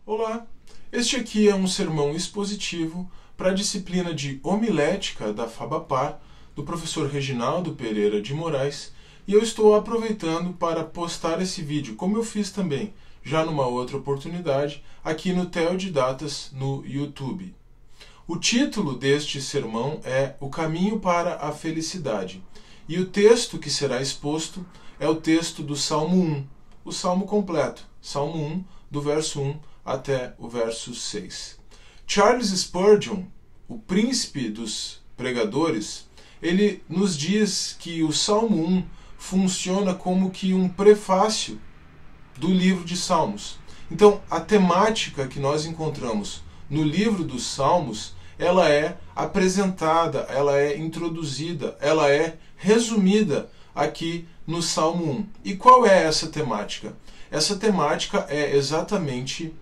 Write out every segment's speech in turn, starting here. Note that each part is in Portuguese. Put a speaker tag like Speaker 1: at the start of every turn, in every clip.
Speaker 1: Olá! Este aqui é um sermão expositivo para a disciplina de homilética da Fabapar, do professor Reginaldo Pereira de Moraes, e eu estou aproveitando para postar esse vídeo, como eu fiz também, já numa outra oportunidade, aqui no Teodidatas no YouTube. O título deste sermão é O Caminho para a Felicidade, e o texto que será exposto é o texto do Salmo 1, o Salmo completo, Salmo 1, do verso 1 até o verso 6. Charles Spurgeon, o príncipe dos pregadores, ele nos diz que o Salmo 1 funciona como que um prefácio do livro de Salmos. Então, a temática que nós encontramos no livro dos Salmos, ela é apresentada, ela é introduzida, ela é resumida aqui no Salmo 1. E qual é essa temática? Essa temática é exatamente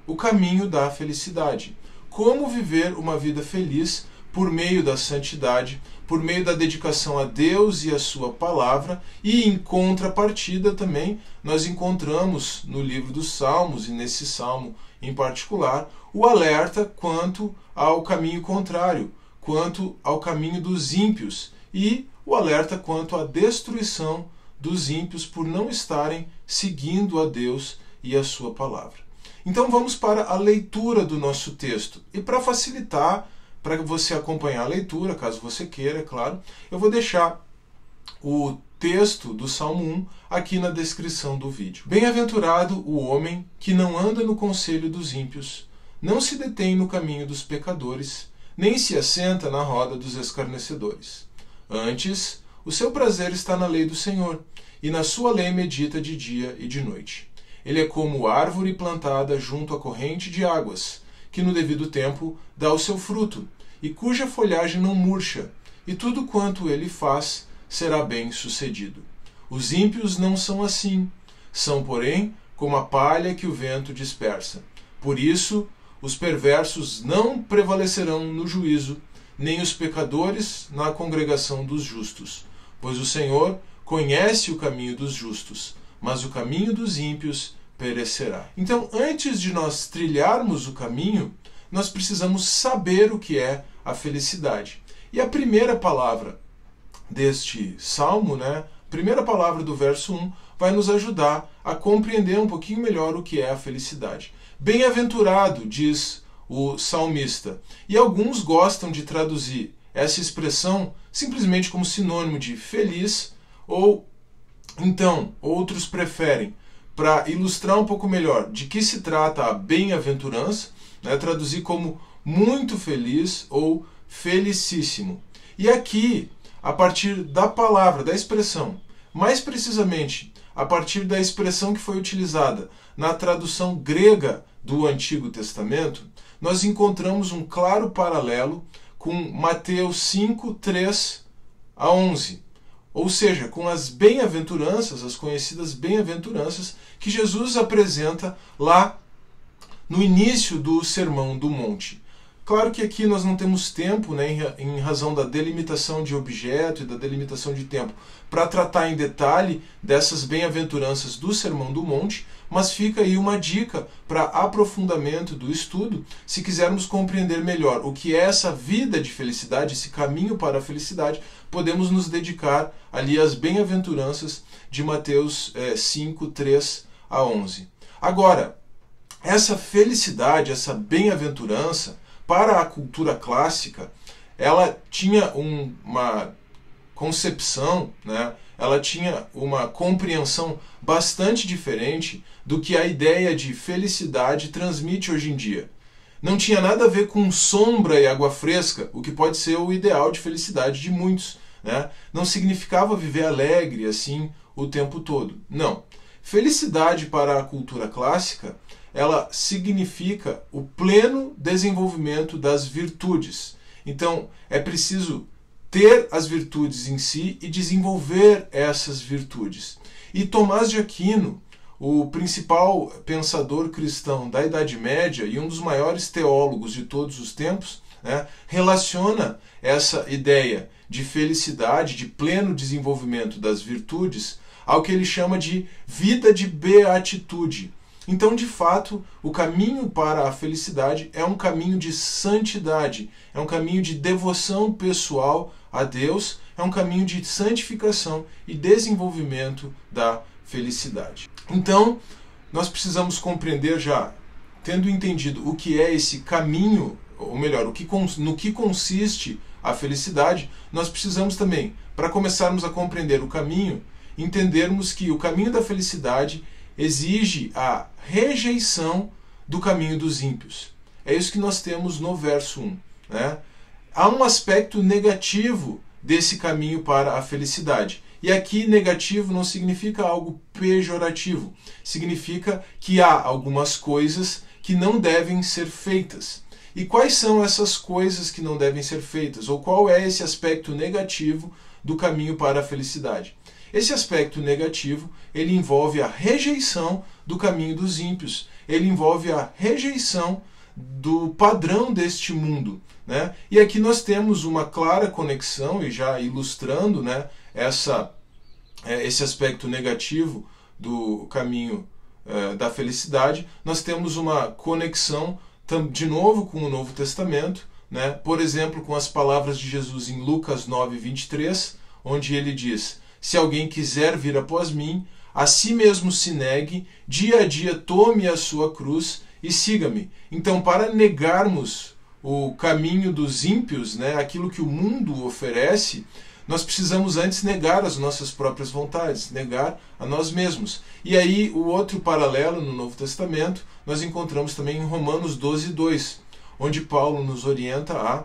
Speaker 1: o caminho da felicidade. Como viver uma vida feliz por meio da santidade, por meio da dedicação a Deus e a sua palavra, e em contrapartida também nós encontramos no livro dos Salmos, e nesse salmo em particular, o alerta quanto ao caminho contrário, quanto ao caminho dos ímpios, e o alerta quanto à destruição dos ímpios por não estarem seguindo a Deus e a sua palavra. Então vamos para a leitura do nosso texto. E para facilitar, para você acompanhar a leitura, caso você queira, é claro, eu vou deixar o texto do Salmo 1 aqui na descrição do vídeo. Bem-aventurado o homem que não anda no conselho dos ímpios, não se detém no caminho dos pecadores, nem se assenta na roda dos escarnecedores. Antes, o seu prazer está na lei do Senhor, e na sua lei medita de dia e de noite. Ele é como árvore plantada junto à corrente de águas, que no devido tempo dá o seu fruto, e cuja folhagem não murcha, e tudo quanto ele faz será bem sucedido. Os ímpios não são assim, são, porém, como a palha que o vento dispersa. Por isso, os perversos não prevalecerão no juízo, nem os pecadores na congregação dos justos. Pois o Senhor conhece o caminho dos justos, mas o caminho dos ímpios perecerá. Então, antes de nós trilharmos o caminho, nós precisamos saber o que é a felicidade. E a primeira palavra deste salmo, a primeira palavra do verso 1, vai nos ajudar a compreender um pouquinho melhor o que é a felicidade. Bem-aventurado, diz o salmista. E alguns gostam de traduzir essa expressão simplesmente como sinônimo de feliz, ou então outros preferem, para ilustrar um pouco melhor de que se trata a bem-aventurança, traduzir como muito feliz ou felicíssimo. E aqui, a partir da palavra, da expressão, mais precisamente a partir da expressão que foi utilizada na tradução grega do Antigo Testamento, nós encontramos um claro paralelo com Mateus 5, 3 a 11. Ou seja, com as bem-aventuranças, as conhecidas bem-aventuranças que Jesus apresenta lá no início do Sermão do Monte. Claro que aqui nós não temos tempo, em razão da delimitação de objeto e da delimitação de tempo, para tratar em detalhe dessas bem-aventuranças do Sermão do Monte, mas fica aí uma dica para aprofundamento do estudo, se quisermos compreender melhor o que é essa vida de felicidade, esse caminho para a felicidade, podemos nos dedicar ali às bem-aventuranças de Mateus 5, 3 a 11. Agora, essa felicidade, essa bem-aventurança, para a cultura clássica, ela tinha uma concepção, ela tinha uma compreensão bastante diferente do que a ideia de felicidade transmite hoje em dia. Não tinha nada a ver com sombra e água fresca, o que pode ser o ideal de felicidade de muitos. Não significava viver alegre assim o tempo todo. Não. Felicidade para a cultura clássica, ela significa o pleno desenvolvimento das virtudes. Então, é preciso ter as virtudes em si e desenvolver essas virtudes. E Tomás de Aquino, o principal pensador cristão da Idade Média e um dos maiores teólogos de todos os tempos, relaciona essa ideia de felicidade, de pleno desenvolvimento das virtudes, ao que ele chama de vida de beatitude. Então, de fato, o caminho para a felicidade é um caminho de santidade, é um caminho de devoção pessoal a Deus, é um caminho de santificação e desenvolvimento da felicidade. Então, nós precisamos compreender já, tendo entendido o que é esse caminho, ou melhor, no que consiste a felicidade, nós precisamos também, para começarmos a compreender o caminho, entendermos que o caminho da felicidade exige a rejeição do caminho dos ímpios. É isso que nós temos no verso 1. Né? Há um aspecto negativo desse caminho para a felicidade. E aqui negativo não significa algo pejorativo. Significa que há algumas coisas que não devem ser feitas. E quais são essas coisas que não devem ser feitas? Ou qual é esse aspecto negativo do caminho para a felicidade? Esse aspecto negativo, ele envolve a rejeição do caminho dos ímpios. Ele envolve a rejeição do padrão deste mundo. Né? E aqui nós temos uma clara conexão, e já ilustrando, né, esse aspecto negativo do caminho da felicidade, nós temos uma conexão de novo com o Novo Testamento, né? Por exemplo, com as palavras de Jesus em Lucas 9:23, onde ele diz: se alguém quiser vir após mim, a si mesmo se negue, dia a dia tome a sua cruz e siga-me. Então, para negarmos o caminho dos ímpios, né, aquilo que o mundo oferece, nós precisamos antes negar as nossas próprias vontades, negar a nós mesmos. E aí, o outro paralelo no Novo Testamento, nós encontramos também em Romanos 12:2, onde Paulo nos orienta a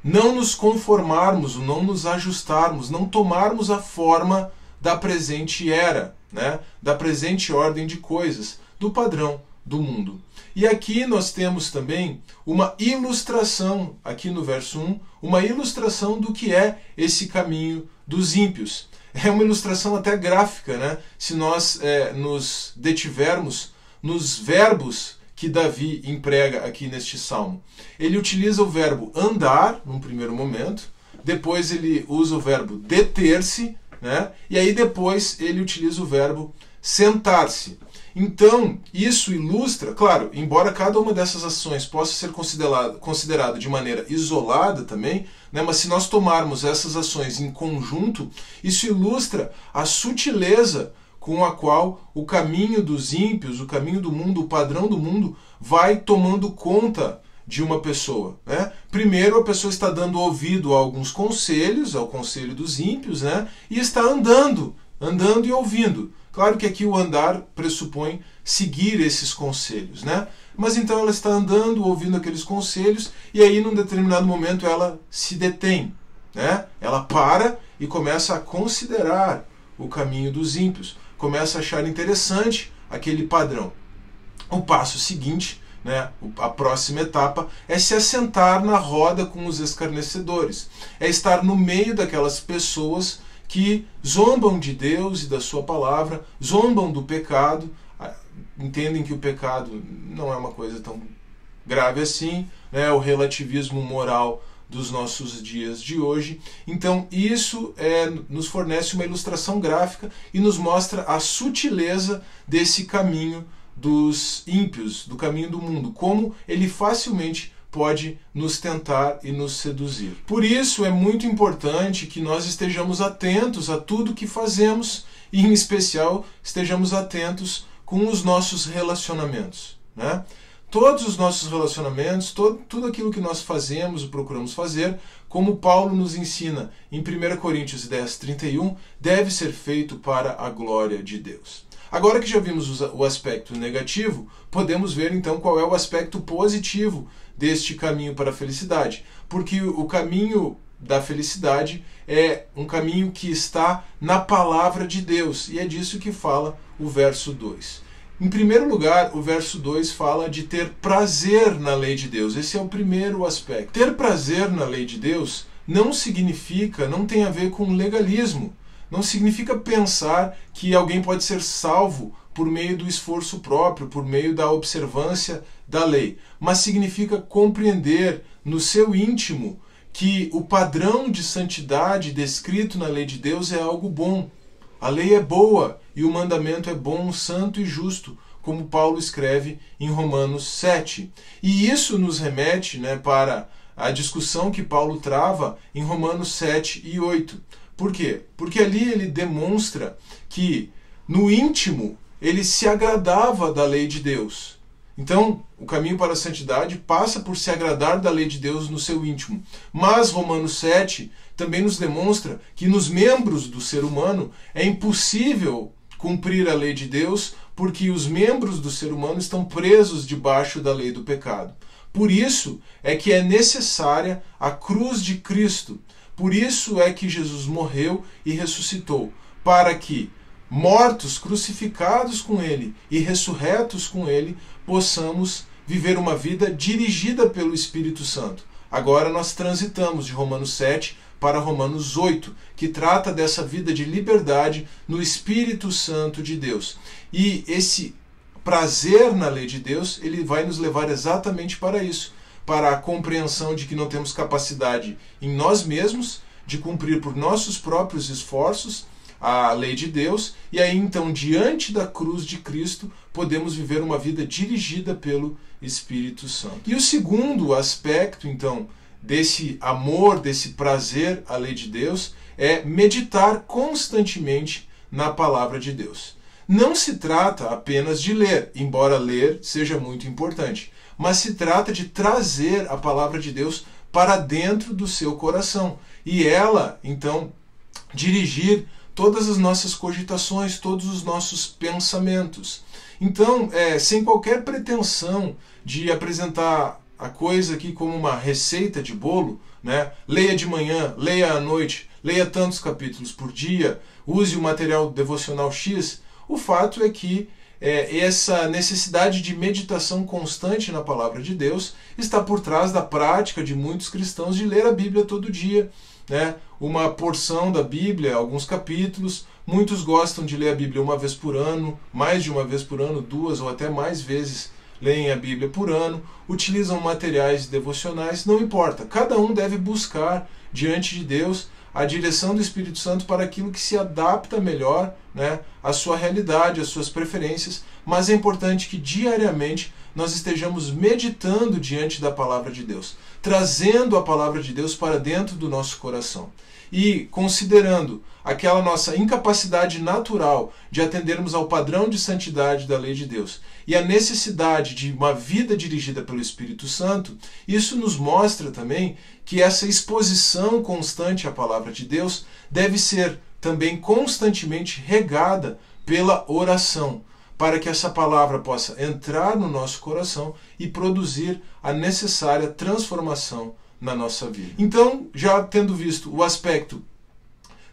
Speaker 1: não nos conformarmos, não nos ajustarmos, não tomarmos a forma da presente era, né, da presente ordem de coisas, do padrão do mundo. E aqui nós temos também uma ilustração, aqui no verso 1, uma ilustração do que é esse caminho dos ímpios. É uma ilustração até gráfica, né? Se nós nos detivermos nos verbos que Davi emprega aqui neste salmo. Ele utiliza o verbo andar, num primeiro momento, depois ele usa o verbo deter-se, né? E aí depois ele utiliza o verbo sentar-se. Então, isso ilustra, claro, embora cada uma dessas ações possa ser considerada de maneira isolada também, né, mas se nós tomarmos essas ações em conjunto, isso ilustra a sutileza com a qual o caminho dos ímpios, o caminho do mundo, o padrão do mundo, vai tomando conta de uma pessoa. Né? Primeiro, a pessoa está dando ouvido a alguns conselhos, ao conselho dos ímpios, né, e está andando e ouvindo. Claro que aqui o andar pressupõe seguir esses conselhos, né? Mas então ela está andando, ouvindo aqueles conselhos, e aí num determinado momento ela se detém, né? Ela para e começa a considerar o caminho dos ímpios, começa a achar interessante aquele padrão. O passo seguinte, né, a próxima etapa, é se assentar na roda com os escarnecedores, é estar no meio daquelas pessoas que zombam de Deus e da sua palavra, zombam do pecado, entendem que o pecado não é uma coisa tão grave assim, né, o relativismo moral dos nossos dias de hoje. Então isso nos fornece uma ilustração gráfica e nos mostra a sutileza desse caminho dos ímpios, do caminho do mundo, como ele facilmente pode nos tentar e nos seduzir. Por isso é muito importante que nós estejamos atentos a tudo que fazemos e, em especial, estejamos atentos com os nossos relacionamentos. Né? Todos os nossos relacionamentos, tudo aquilo que nós fazemos e procuramos fazer, como Paulo nos ensina em 1 Coríntios 10:31, deve ser feito para a glória de Deus. Agora que já vimos o aspecto negativo, podemos ver então qual é o aspecto positivo deste caminho para a felicidade. Porque o caminho da felicidade é um caminho que está na palavra de Deus. E é disso que fala o verso 2. Em primeiro lugar, o verso 2 fala de ter prazer na lei de Deus. Esse é o primeiro aspecto. Ter prazer na lei de Deus não significa, não tem a ver com legalismo. Não significa pensar que alguém pode ser salvo por meio do esforço próprio, por meio da observância da lei. Mas significa compreender no seu íntimo que o padrão de santidade descrito na lei de Deus é algo bom. A lei é boa e o mandamento é bom, santo e justo, como Paulo escreve em Romanos 7. E isso nos remete, né, para a discussão que Paulo trava em Romanos 7 e 8. Por quê? Porque ali ele demonstra que no íntimo ele se agradava da lei de Deus. Então, o caminho para a santidade passa por se agradar da lei de Deus no seu íntimo. Mas Romanos 7 também nos demonstra que nos membros do ser humano é impossível cumprir a lei de Deus, porque os membros do ser humano estão presos debaixo da lei do pecado. Por isso é que é necessária a cruz de Cristo. Por isso é que Jesus morreu e ressuscitou, para que, mortos, crucificados com Ele e ressurretos com Ele, possamos viver uma vida dirigida pelo Espírito Santo. Agora nós transitamos de Romanos 7 para Romanos 8, que trata dessa vida de liberdade no Espírito Santo de Deus. E esse prazer na lei de Deus, ele vai nos levar exatamente para isso, para a compreensão de que não temos capacidade em nós mesmos de cumprir por nossos próprios esforços a lei de Deus, e aí então, diante da cruz de Cristo, podemos viver uma vida dirigida pelo Espírito Santo. E o segundo aspecto, então, desse amor, desse prazer à lei de Deus, é meditar constantemente na palavra de Deus. Não se trata apenas de ler, embora ler seja muito importante, mas se trata de trazer a palavra de Deus para dentro do seu coração, e ela, então, dirigir todas as nossas cogitações, todos os nossos pensamentos. Então, sem qualquer pretensão de apresentar a coisa aqui como uma receita de bolo, né? Leia de manhã, leia à noite, leia tantos capítulos por dia, use o material devocional X. O fato é que essa necessidade de meditação constante na palavra de Deus está por trás da prática de muitos cristãos de ler a Bíblia todo dia, né? Uma porção da Bíblia, alguns capítulos. Muitos gostam de ler a Bíblia uma vez por ano, mais de uma vez por ano, 2 ou até mais vezes leem a Bíblia por ano, utilizam materiais devocionais, não importa. Cada um deve buscar diante de Deus a direção do Espírito Santo para aquilo que se adapta melhor, né, à sua realidade, às suas preferências, mas é importante que diariamente nós estejamos meditando diante da palavra de Deus, trazendo a palavra de Deus para dentro do nosso coração e considerando aquela nossa incapacidade natural de atendermos ao padrão de santidade da lei de Deus e a necessidade de uma vida dirigida pelo Espírito Santo. Isso nos mostra também que essa exposição constante à palavra de Deus deve ser também constantemente regada pela oração, para que essa palavra possa entrar no nosso coração e produzir a necessária transformação na nossa vida. Então, já tendo visto o aspecto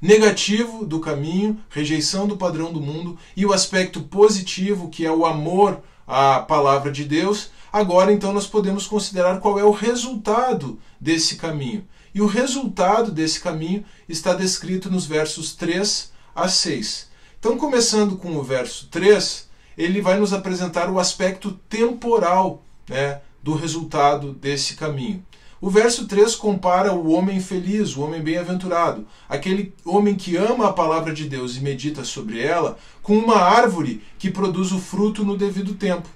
Speaker 1: negativo do caminho, rejeição do padrão do mundo, e o aspecto positivo, que é o amor à palavra de Deus, agora então nós podemos considerar qual é o resultado desse caminho. E o resultado desse caminho está descrito nos versos 3 a 6. Então, começando com o verso 3, ele vai nos apresentar o aspecto temporal, né, do resultado desse caminho. O verso 3 compara o homem feliz, o homem bem-aventurado, aquele homem que ama a palavra de Deus e medita sobre ela, com uma árvore que produz o fruto no devido tempo.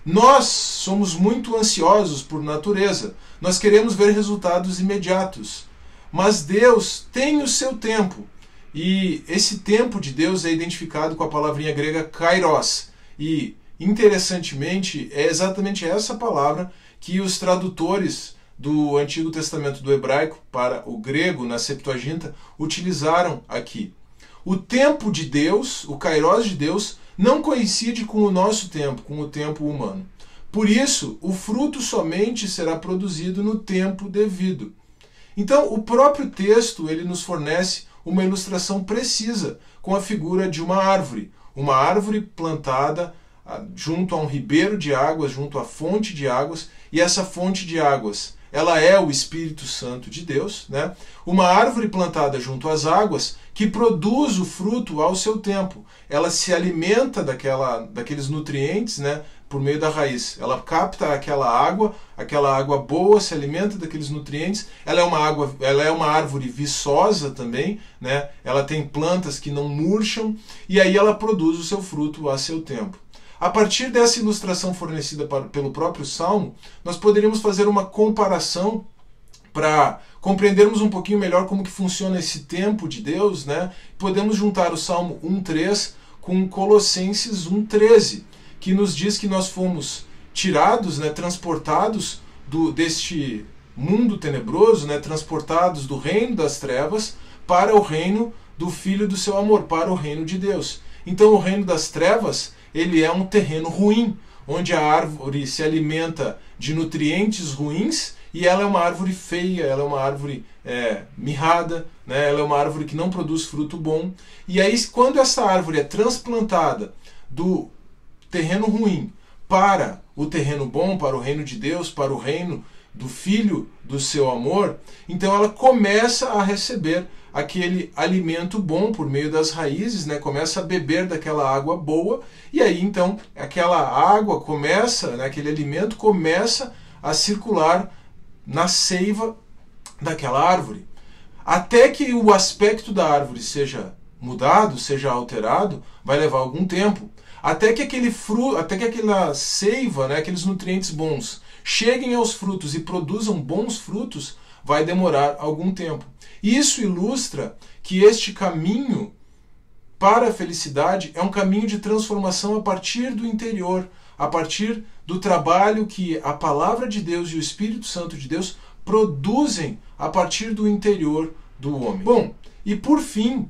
Speaker 1: Nós somos muito ansiosos por natureza, nós queremos ver resultados imediatos, mas Deus tem o seu tempo, e esse tempo de Deus é identificado com a palavrinha grega kairos, e interessantemente é exatamente essa palavra que os tradutores do Antigo Testamento do hebraico para o grego, na Septuaginta, utilizaram aqui. O tempo de Deus, o kairos de Deus, não coincide com o nosso tempo, com o tempo humano. Por isso, o fruto somente será produzido no tempo devido. Então, o próprio texto ele nos fornece uma ilustração precisa com a figura de uma árvore plantada junto a um ribeiro de águas, junto à fonte de águas, e essa fonte de águas, ela é o Espírito Santo de Deus, né? Uma árvore plantada junto às águas que produz o fruto ao seu tempo. Ela se alimenta daqueles nutrientes, né, por meio da raiz. Ela capta aquela água boa, se alimenta daqueles nutrientes. Ela é uma árvore viçosa também, né? Ela tem plantas que não murcham e aí ela produz o seu fruto a seu tempo. a partir dessa ilustração fornecida pelo próprio Salmo, nós poderíamos fazer uma comparação para compreendermos um pouquinho melhor como que funciona esse tempo de Deus, né? Podemos juntar o Salmo 1:3 com Colossenses 1:13, que nos diz que nós fomos tirados, né, transportados deste mundo tenebroso, né, transportados do reino das trevas para o reino do Filho do seu amor, para o reino de Deus. Então o reino das trevas, ele é um terreno ruim, onde a árvore se alimenta de nutrientes ruins e ela é uma árvore feia, ela é uma árvore mirrada, né, ela é uma árvore que não produz fruto bom. E aí quando essa árvore é transplantada do terreno ruim para o terreno bom, para o reino de Deus, para o reino do Filho do seu amor, então ela começa a receber aquele alimento bom por meio das raízes, né? Começa a beber daquela água boa, e aí então aquela água começa, né, aquele alimento começa a circular na seiva daquela árvore. Até que o aspecto da árvore seja mudado, seja alterado, vai levar algum tempo. Até que aquela seiva, né, aqueles nutrientes bons, cheguem aos frutos e produzam bons frutos, vai demorar algum tempo. Isso ilustra que este caminho para a felicidade é um caminho de transformação a partir do interior, a partir do trabalho que a palavra de Deus e o Espírito Santo de Deus produzem a partir do interior do homem. Bom, e por fim,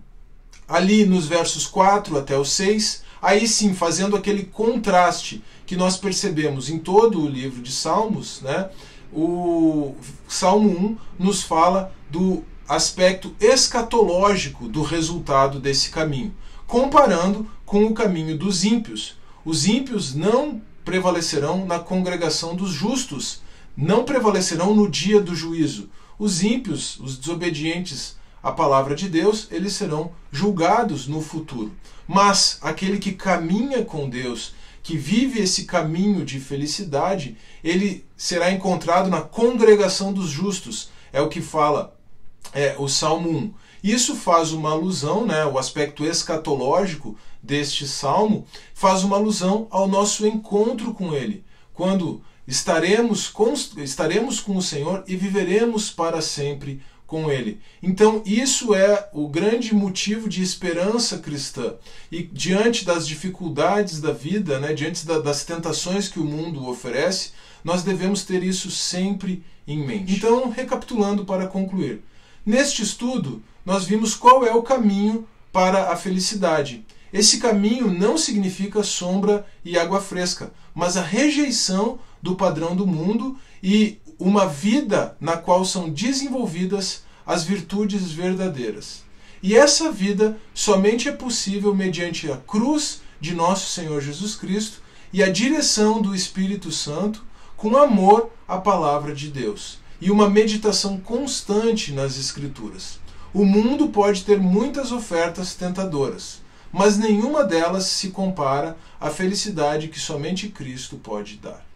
Speaker 1: ali nos versos 4 até o 6, aí sim, fazendo aquele contraste que nós percebemos em todo o livro de Salmos, né? O Salmo 1 nos fala do aspecto escatológico do resultado desse caminho, comparando com o caminho dos ímpios. Os ímpios não prevalecerão na congregação dos justos, não prevalecerão no dia do juízo. Os ímpios, os desobedientes à palavra de Deus, eles serão julgados no futuro. Mas aquele que caminha com Deus, que vive esse caminho de felicidade, ele será encontrado na congregação dos justos. É o que fala o Salmo 1. Isso faz uma alusão, né, o aspecto escatológico deste salmo faz uma alusão ao nosso encontro com ele, quando estaremos com o Senhor e viveremos para sempre com ele. Então isso é o grande motivo de esperança cristã. E diante das dificuldades da vida, né, diante das tentações que o mundo oferece, nós devemos ter isso sempre em mente. Então, recapitulando para concluir, neste estudo nós vimos qual é o caminho para a felicidade. Esse caminho não significa sombra e água fresca, mas a rejeição do padrão do mundo e uma vida na qual são desenvolvidas as virtudes verdadeiras. E essa vida somente é possível mediante a cruz de nosso Senhor Jesus Cristo e a direção do Espírito Santo com amor à palavra de Deus e uma meditação constante nas Escrituras. O mundo pode ter muitas ofertas tentadoras, mas nenhuma delas se compara à felicidade que somente Cristo pode dar.